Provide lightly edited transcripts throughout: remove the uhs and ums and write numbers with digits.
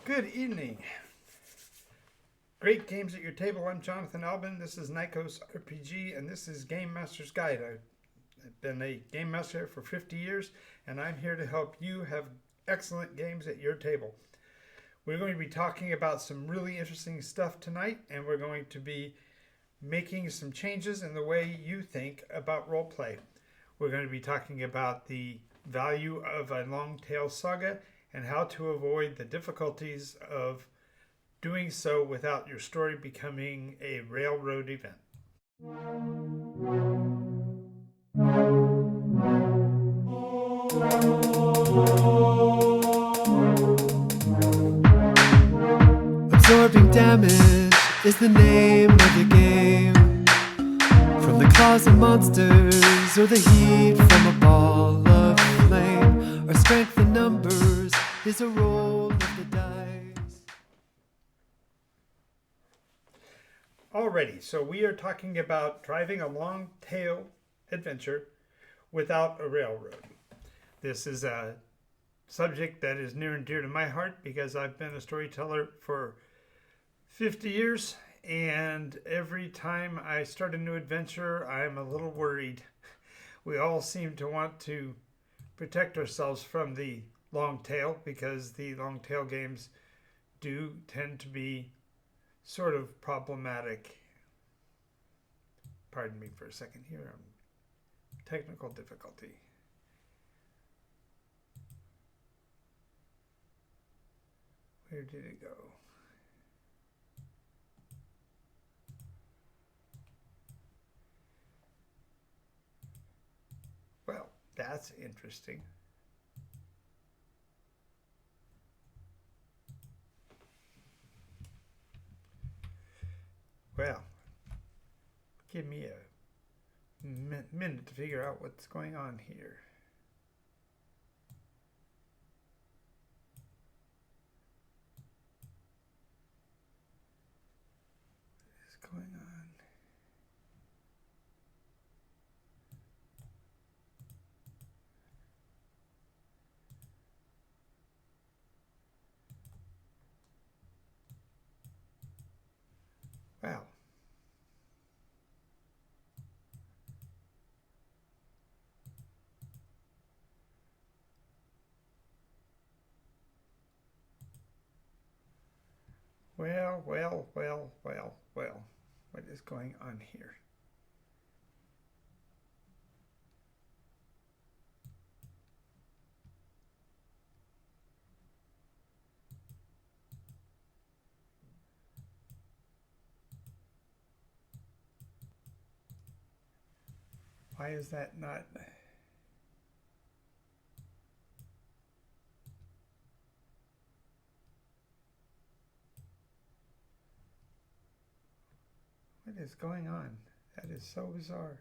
Good evening. Great games at your table. I'm Jonathan Albin. This is Nikos RPG, and this is Game Master's Guide. I've been a game master for 50 years, and I'm here to help you have excellent games at your table. We're going to be talking about some really interesting stuff tonight, and we're going to be making some changes in the way you think about role play. We're going to be talking about the value of a long tail saga and how to avoid the difficulties of doing so without your story becoming a railroad event. Absorbing damage is the name of your game. From the claws of monsters or the heat from a ball of flame. Our strength in numbers is a roll of the dice. Alrighty, so we are talking about driving a long tail adventure without a railroad. This is a subject that is near and dear to my heart because I've been a storyteller for 50 years, and every time I start a new adventure, I'm a little worried. We all seem to want to protect ourselves from the long tail because the long tail games do tend to be sort of problematic. Pardon me for a second here. Technical difficulty. Where did it go? Well, that's interesting. Well, give me a minute to figure out what's going on here. What is going on? Well, well. What is going on here? Why is that not? What is going on? That is so bizarre.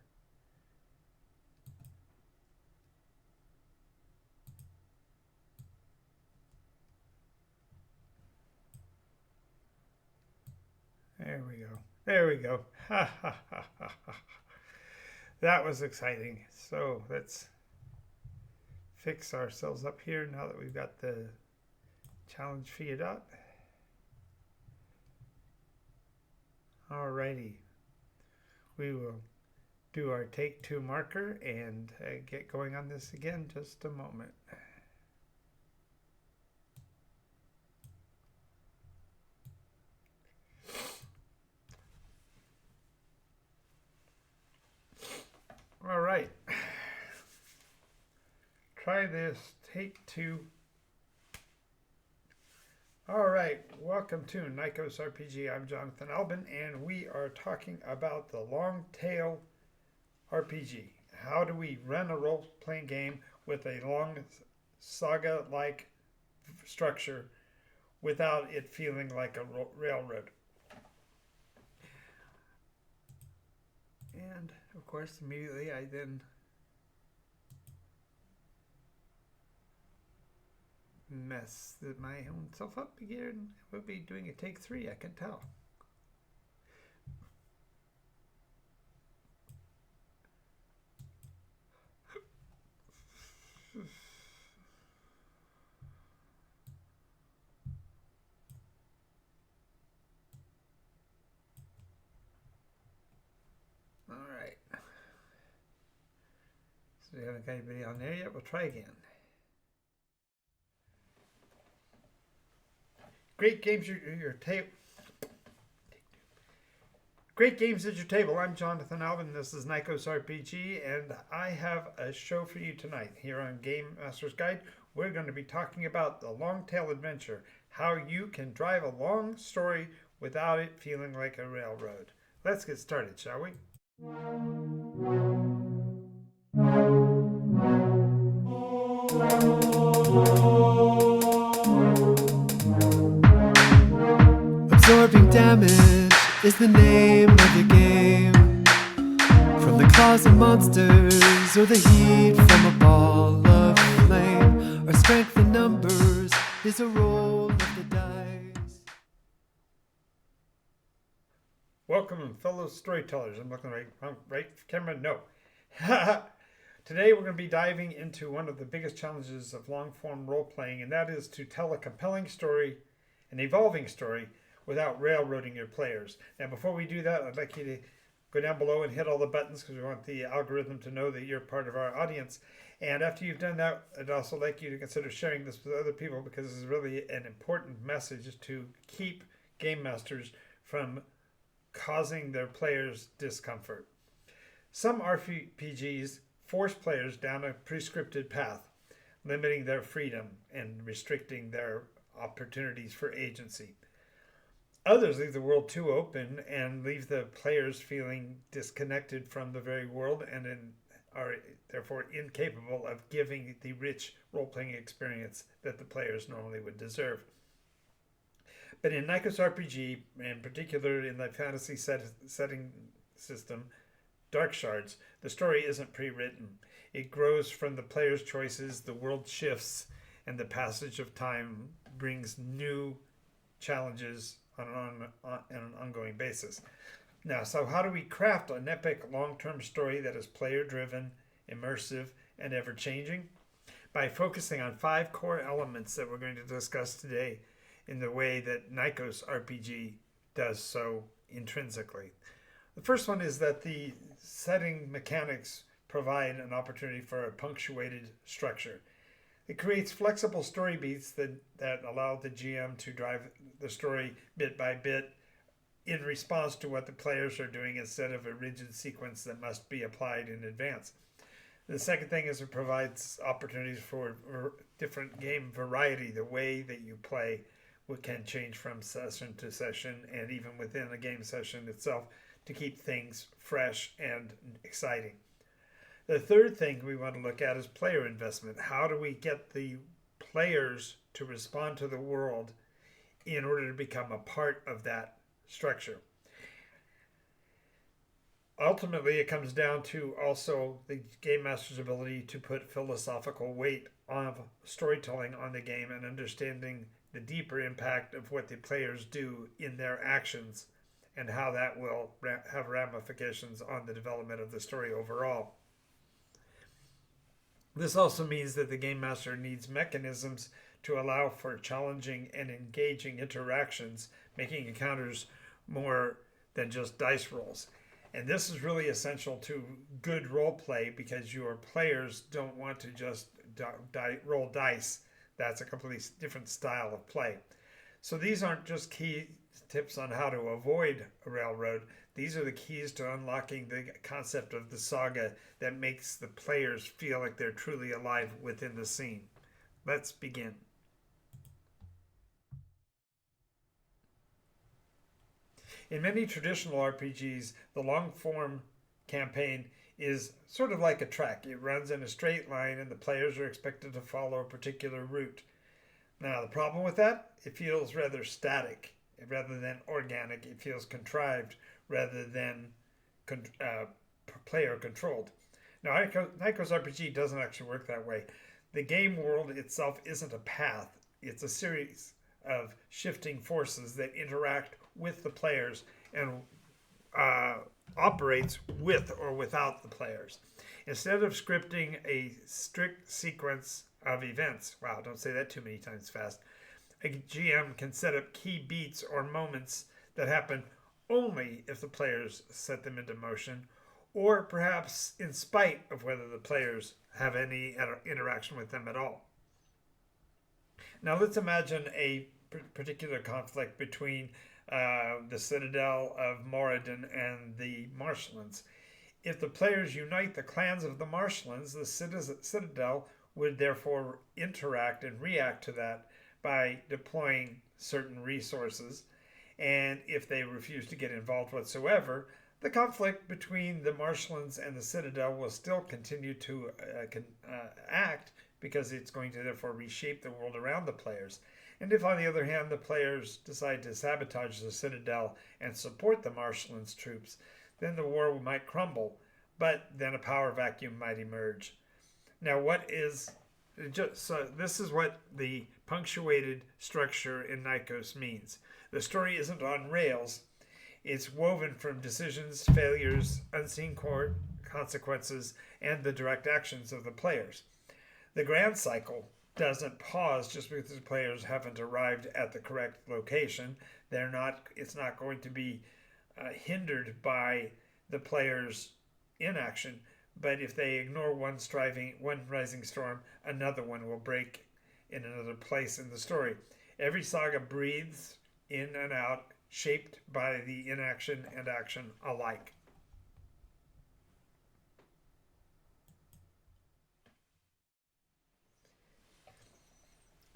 There we go. There we go. Ha ha ha ha ha. That was exciting. So let's fix ourselves up here now that we've got the challenge figured out. Alrighty. We will do our take two marker and get going on this again just a moment. All right. Try this, take two. All right, welcome to Nikos RPG. I'm Jonathan Albin, and we are talking about the long tail RPG. How do we run a role-playing game with a long saga-like structure without it feeling like a railroad? And of course, immediately I then mess my own self up again. We'll be doing a take three, I can tell. Do we have anybody on there yet? We'll try again. Great games at your table. Great games at your table. I'm Jonathan Alvin. This is Nikos RPG, and I have a show for you tonight here on Game Master's Guide. We're going to be talking about the long tail adventure, how you can drive a long story without it feeling like a railroad. Let's get started, shall we? Absorbing damage is the name of the game. From the claws of monsters or the heat from a ball of flame. Our strength in numbers is a roll of the dice. Welcome, fellow storytellers. I'm looking right camera? No. Today we're going to be diving into one of the biggest challenges of long-form role-playing, and that is to tell a compelling story, an evolving story, without railroading your players. Now, before we do that, I'd like you to go down below and hit all the buttons because we want the algorithm to know that you're part of our audience. And after you've done that, I'd also like you to consider sharing this with other people because this is really an important message to keep game masters from causing their players discomfort. Some RPGs force players down a prescripted path, limiting their freedom and restricting their opportunities for agency. Others leave the world too open and leave the players feeling disconnected from the very world and are therefore incapable of giving the rich role-playing experience that the players normally would deserve. But in Nikos RPG, in particular in the fantasy setting system, Dark Shards, the story isn't pre-written. It grows from the player's choices, the world shifts, and the passage of time brings new challenges on an ongoing basis. Now, so how do we craft an epic long-term story that is player-driven, immersive, and ever-changing? By focusing on 5 core elements that we're going to discuss today in the way that Nikos RPG does so intrinsically. The first one is that the setting mechanics provide an opportunity for a punctuated structure. It creates flexible story beats that allow the GM to drive the story bit by bit in response to what the players are doing instead of a rigid sequence that must be applied in advance. The second thing is it provides opportunities for different game variety. The way that you play can change from session to session and even within a game session itself to keep things fresh and exciting. The third thing we want to look at is player investment. How do we get the players to respond to the world in order to become a part of that structure? Ultimately, it comes down to also the game master's ability to put philosophical weight of storytelling on the game and understanding the deeper impact of what the players do in their actions and how that will have ramifications on the development of the story overall. This also means that the game master needs mechanisms to allow for challenging and engaging interactions, making encounters more than just dice rolls. And this is really essential to good role play because your players don't want to just roll dice. That's a completely different style of play. So these aren't just key tips on how to avoid a railroad. These are the keys to unlocking the concept of the saga that makes the players feel like they're truly alive within the scene. Let's begin. In many traditional RPGs, the long-form campaign is sort of like a track. It runs in a straight line and the players are expected to follow a particular route. Now, the problem with that, it feels rather static rather than organic. It feels contrived rather than player controlled. Now, Nikos RPG doesn't actually work that way. The game world itself isn't a path. It's a series of shifting forces that interact with the players and operates with or without the players. Instead of scripting a strict sequence of events, wow, don't say that too many times fast, a GM can set up key beats or moments that happen only if the players set them into motion, or perhaps in spite of whether the players have any interaction with them at all. Now let's imagine a particular conflict between the Citadel of Moradin and the Marshlands. If the players unite the clans of the Marshlands, the Citadel would therefore interact and react to that by deploying certain resources. And if they refuse to get involved whatsoever, the conflict between the Marshlands and the Citadel will still continue to act, because it's going to therefore reshape the world around the players. And if, on the other hand, the players decide to sabotage the Citadel and support the Marshlands troops, then the war might crumble, but then a power vacuum might emerge. Now, this is what the punctuated structure in Nikos means. The story isn't on rails. It's woven from decisions, failures, unseen consequences, and the direct actions of the players. The grand cycle doesn't pause just because the players haven't arrived at the correct location. It's not going to be hindered by the players' inaction. But if they ignore one rising storm, another one will break in another place in the story. Every saga breathes in and out, shaped by the inaction and action alike.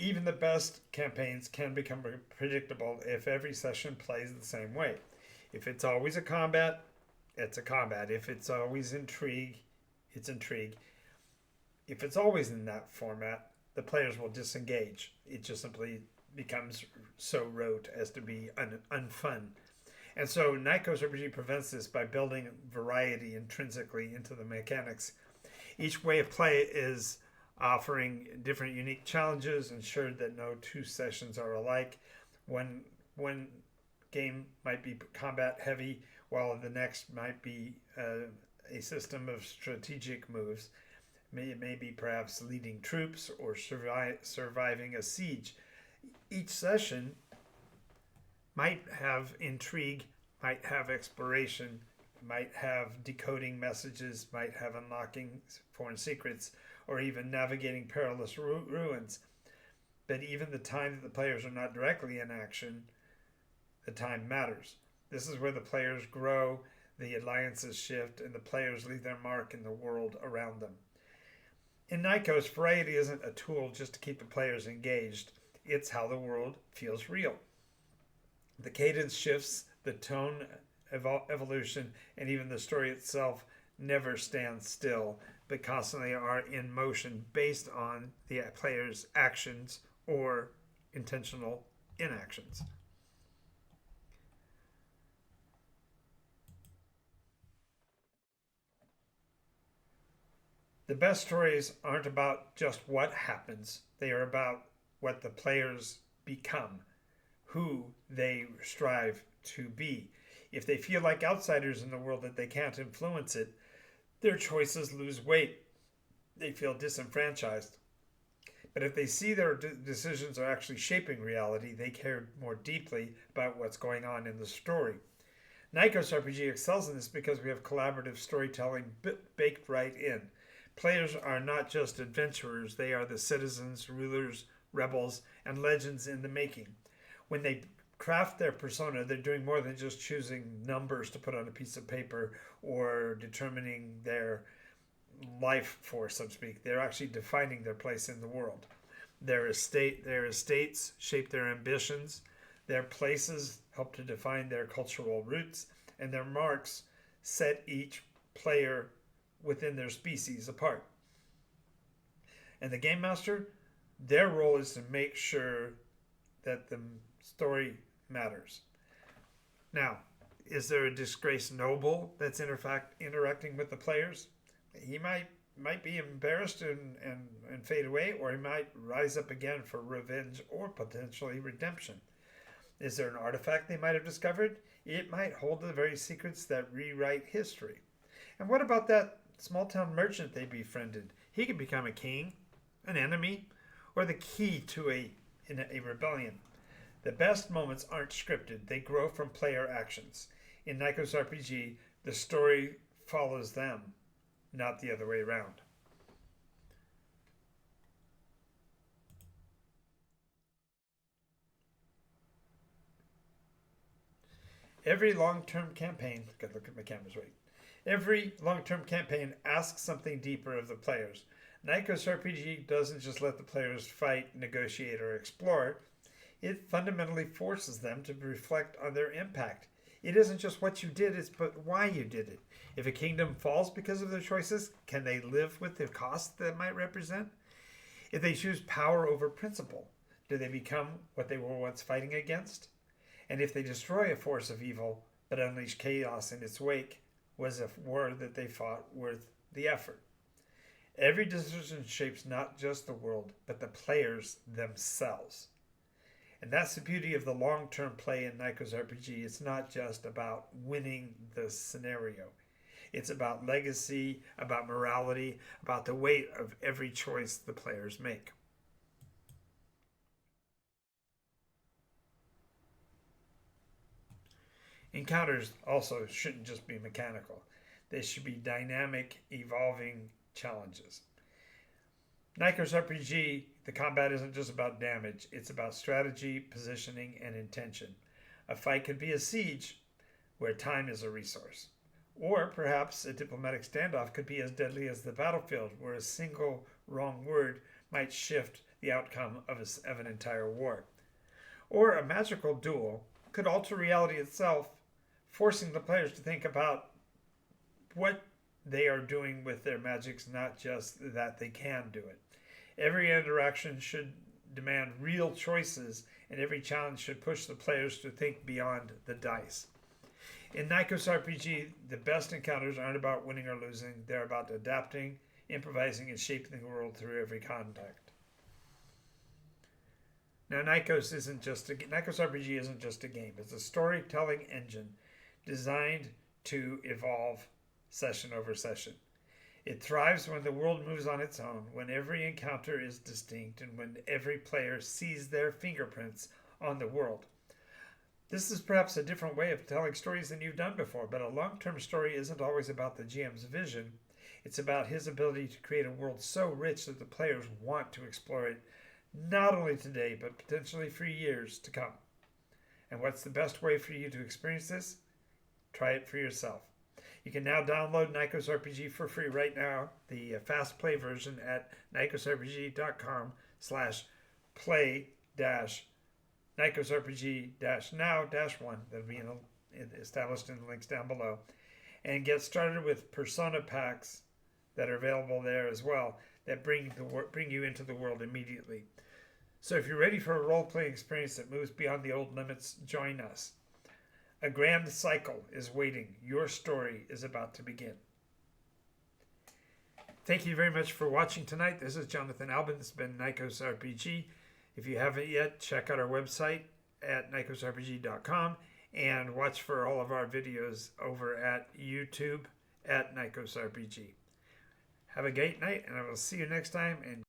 Even the best campaigns can become predictable if every session plays the same way. If it's always a combat, it's a combat. If it's always intrigue, it's intrigue. If it's always in that format, the players will disengage. It just simply becomes so rote as to be unfun. And so Nikos RPG prevents this by building variety intrinsically into the mechanics. Each way of play is offering different unique challenges, ensured that no two sessions are alike. One game might be combat heavy, while the next might be a system of strategic moves. It may be perhaps leading troops or surviving a siege. Each session might have intrigue, might have exploration, might have decoding messages, might have unlocking foreign secrets, or even navigating perilous ruins. But even the time that the players are not directly in action, the time matters. This is where the players grow, the alliances shift, and the players leave their mark in the world around them. In Nikos, variety isn't a tool just to keep the players engaged. It's how the world feels real. The cadence shifts, the tone evolution, and even the story itself never stand still, but constantly are in motion based on the player's actions or intentional inactions. The best stories aren't about just what happens. They are about what the players become, who they strive to be. If they feel like outsiders in the world, that they can't influence it, their choices lose weight. They feel disenfranchised. But if they see their decisions are actually shaping reality, they care more deeply about what's going on in the story. Nikos RPG excels in this because we have collaborative storytelling baked right in. Players are not just adventurers, they are the citizens, rulers, rebels, and legends in the making. When they craft their persona, they're doing more than just choosing numbers to put on a piece of paper or determining their life force, so to speak. They're actually defining their place in the world. Their estates shape their ambitions. Their places help to define their cultural roots, and their marks set each player within their species apart. And the game master, their role is to make sure that the story matters. Now, is there a disgraced noble that's interacting with the players? He might be embarrassed and fade away, or he might rise up again for revenge or potentially redemption. Is there an artifact they might have discovered? It might hold the very secrets that rewrite history. And what about that small-town merchant they befriended? He could become a king, an enemy, or the key to a rebellion. The best moments aren't scripted. They grow from player actions. In Nikos RPG, the story follows them, not the other way around. Every long-term campaign, gotta look at my cameras right. Every long-term campaign asks something deeper of the players. Nikos RPG doesn't just let the players fight, negotiate, or explore. It fundamentally forces them to reflect on their impact. It isn't just what you did, it's but why you did it. If a kingdom falls because of their choices, can they live with the cost that might represent? If they choose power over principle, do they become what they were once fighting against? And if they destroy a force of evil but unleash chaos in its wake, was a war that they fought worth the effort? Every decision shapes not just the world, but the players themselves. And that's the beauty of the long-term play in Nikos RPG. It's not just about winning the scenario. It's about legacy, about morality, about the weight of every choice the players make. Encounters also shouldn't just be mechanical. They should be dynamic, evolving challenges. Nikos RPG, the combat isn't just about damage, it's about strategy, positioning, and intention. A fight could be a siege, where time is a resource. Or perhaps a diplomatic standoff could be as deadly as the battlefield, where a single wrong word might shift the outcome of an entire war. Or a magical duel could alter reality itself, forcing the players to think about what they are doing with their magics, not just that they can do it. Every interaction should demand real choices, and every challenge should push the players to think beyond the dice. In Nikos RPG, the best encounters aren't about winning or losing. They're about adapting, improvising, and shaping the world through every contact. Now, Nikos RPG isn't just a game. It's a storytelling engine designed to evolve session over session. It thrives when the world moves on its own, when every encounter is distinct, and when every player sees their fingerprints on the world. This is perhaps a different way of telling stories than you've done before, but a long-term story isn't always about the GM's vision. It's about his ability to create a world so rich that the players want to explore it, not only today, but potentially for years to come. And what's the best way for you to experience this? Try it for yourself. You can now download Nikos RPG for free right now, the fast play version at nikosrpg.com/play-nikosrpg-now-1. That'll be established in the links down below. And get started with persona packs that are available there as well that bring you into the world immediately. So if you're ready for a role-playing experience that moves beyond the old limits, join us. A grand cycle is waiting. Your story is about to begin. Thank you very much for watching tonight. This is Jonathan Albin. This has been Nikos RPG. If you haven't yet, check out our website at nikosrpg.com and watch for all of our videos over at YouTube at Nikos RPG. Have a great night, and I will see you next time. And